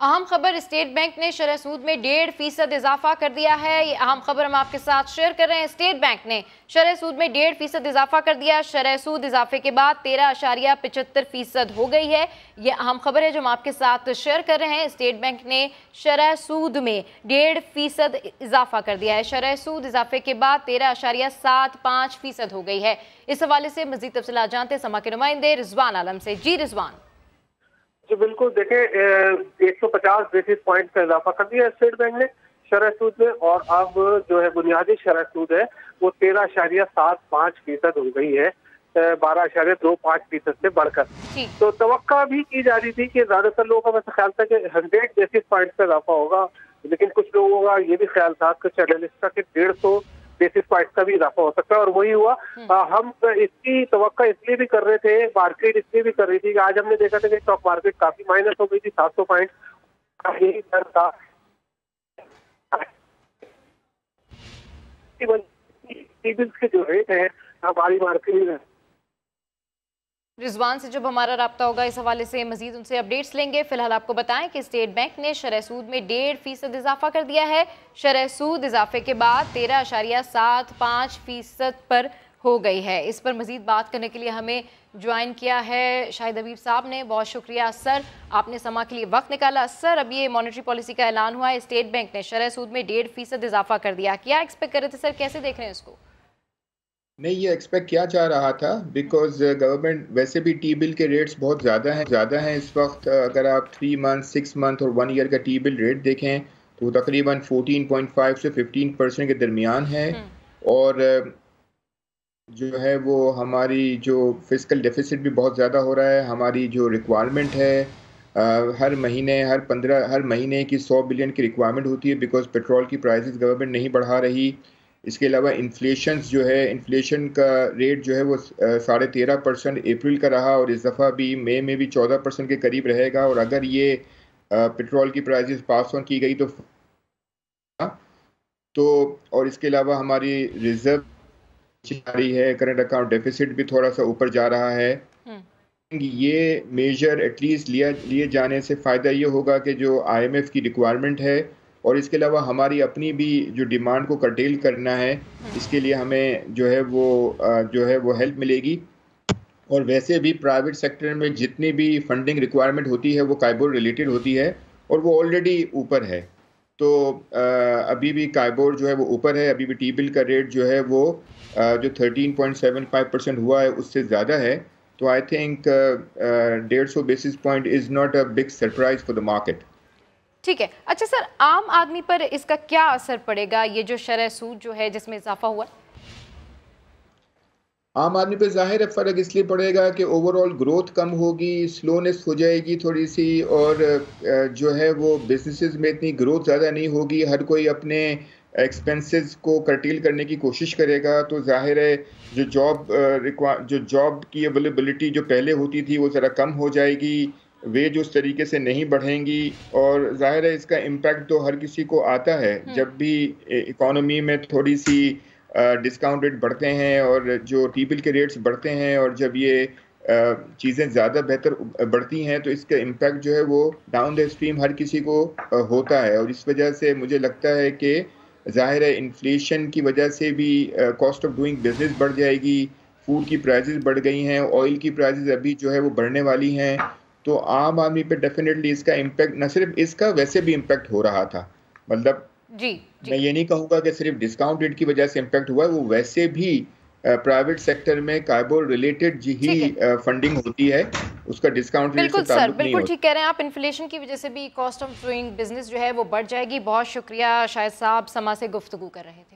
अहम खबर, state bank ने शरह सूद में 1.5% इजाफा कर दिया है। ये अहम खबर हम आपके साथ शेयर कर रहे हैं। स्टेट बैंक ने शरह सूद में 1.5% इजाफा कर दिया। शरह सूद इजाफे के बाद 13.75% हो गई है। ये अहम खबर है जो हम आपके साथ शेयर कर रहे हैं। स्टेट बैंक ने शरह सूद में 1.5% इजाफा कर दिया है। शरह सूद इजाफे के बाद 13.75% हो गई है। इस हवाले से मजीद तफसीलात जानते हैं समा के नुमाइंदे रिजवान आलम से। जी रिजवान। जी बिल्कुल, देखें 150 बेसिस पॉइंट का इजाफा कर दिया स्टेट बैंक ने शरह सूद में, और अब जो है बुनियादी शरह सूद है वो 13.75% हो गई है, 12.25% से बढ़कर। तो तवक्का भी की जा रही थी कि ज्यादातर लोगों का वैसे ख्याल था कि 100 बेसिस पॉइंट का इजाफा होगा, लेकिन कुछ लोगों का ये भी ख्याल था, कुछ एनालिस्ट का, कि 150 बेसिस पॉइंट का भी इजाफा हो सकता है, और वही हुआ। हम इसकी तवक्का इसलिए भी कर रहे थे, मार्केट इसलिए भी कर रही थी कि आज हमने देखा था कि स्टॉक मार्केट काफी माइनस हो गई थी, 700 पॉइंट यही दर था। के जो रेट है हमारी मार्केट रिजवान से जब हमारा राब्ता होगा इस हवाले से मजीद उनसे अपडेट्स लेंगे। फिलहाल आपको बताएं कि स्टेट बैंक ने शरह सूद में 1.5% इजाफा कर दिया है। शरह सूद इजाफे के बाद 13.75% पर हो गई है। इस पर मजीद बात करने के लिए हमें ज्वाइन किया है शाहिद हबीब साहब ने। बहुत शुक्रिया सर, आपने समा के लिए वक्त निकाला। सर, अब ये मॉनेटरी पॉलिसी का ऐलान हुआ है, स्टेट बैंक ने शरह सूद में 1.5% इजाफा कर दिया, क्या एक्सपेक्ट कर रहे थे सर, कैसे देख रहे हैं इसको? नहीं, ये एक्सपेक्ट किया जा रहा था, बिकॉज गवर्नमेंट वैसे भी टी बिल के रेट्स बहुत ज़्यादा हैं इस वक्त। अगर आप 3 मंथ, 6 मंथ और 1 ईयर का टी बिल रेट देखें तो तकरीबन 14.5 से 15% के दरमियान है। और जो है वो हमारी जो फिस्कल डेफिसिट भी बहुत ज़्यादा हो रहा है। हमारी जो रिक्वायरमेंट है हर महीने की 100 बिलियन की रिक्वायरमेंट होती है, बिकॉज पेट्रोल की प्राइसेस गवर्नमेंट नहीं बढ़ा रही। इसके अलावा इन्फ्लेशन का रेट जो है वो 13.5% अप्रैल का रहा, और इस दफ़ा भी मई में भी 14% के करीब रहेगा। और अगर ये पेट्रोल की प्राइसेस पास ऑन की गई तो और इसके अलावा हमारी रिजर्व जारी है, करंट अकाउंट डेफिसिट भी थोड़ा सा ऊपर जा रहा है। ये मेजर एटलीस्ट लिए जाने से फ़ायदा ये होगा कि जो IMF की रिक्वायरमेंट है और इसके अलावा हमारी अपनी भी जो डिमांड को कर्टेल करना है, इसके लिए हमें जो है वो हेल्प मिलेगी। और वैसे भी प्राइवेट सेक्टर में जितनी भी फंडिंग रिक्वायरमेंट होती है वो काइबोर रिलेटेड होती है, और वो ऑलरेडी ऊपर है। तो अभी भी काइबोर जो है वो ऊपर है, अभी भी टी बिल का रेट जो है वो जो 13.75% हुआ है उससे ज़्यादा है। तो I think 150 basis point is not a big surprise for the market. ठीक है। अच्छा सर, आम आदमी पर इसका क्या असर पड़ेगा, ये जो शरह सूद जो है जिसमें इजाफा हुआ? आम आदमी पे ज़ाहिर है फ़र्क इसलिए पड़ेगा कि ओवरऑल ग्रोथ कम होगी, स्लोनेस हो जाएगी थोड़ी सी, और जो है वो बिजनेसेस में इतनी ग्रोथ ज़्यादा नहीं होगी। हर कोई अपने एक्सपेंसेस को कर्टेल करने की कोशिश करेगा। तो ज़ाहिर है जो जॉब की अवेलेबिलिटी जो पहले होती थी वो ज़रा कम हो जाएगी, वेज उस तरीके से नहीं बढ़ेंगी। और ज़ाहिर है इसका इम्पैक्ट तो हर किसी को आता है जब भी इकोनॉमी में थोड़ी सी डिस्काउंट रेट बढ़ते हैं और जो टी बिल के रेट्स बढ़ते हैं, और जब ये चीज़ें ज़्यादा बेहतर बढ़ती हैं तो इसका इम्पैक्ट जो है वो डाउन द स्ट्रीम हर किसी को होता है। और इस वजह से मुझे लगता है कि ज़ाहिर है इन्फ्लेशन की वजह से भी कॉस्ट ऑफ डूइंग बिजनेस बढ़ जाएगी। फूड की प्राइसेस बढ़ गई हैं, ऑयल की प्राइसेस अभी जो है वो बढ़ने वाली हैं। तो आम आदमी पे डेफिनेटली इसका इम्पैक्ट, न सिर्फ इसका वैसे भी इम्पैक्ट हो रहा था। मतलब जी। मैं ये नहीं कहूँगा कि सिर्फ डिस्काउंट रेट की वजह से इम्पैक्ट हुआ है, वो वैसे भी प्राइवेट सेक्टर में काइबोर रिलेटेड ही फंडिंग होती है, उसका डिस्काउंट रेट से ताल्लुक नहीं होता। बिल्कुल ठीक कह रहे हैं आप, इन्फ्लेशन की वजह से भी कॉस्ट ऑफ डूइंग बिजनेस जो है वो बढ़ जाएगी। बहुत शुक्रिया शाहिद साहब, समा से गुफ्तगू कर रहे थे।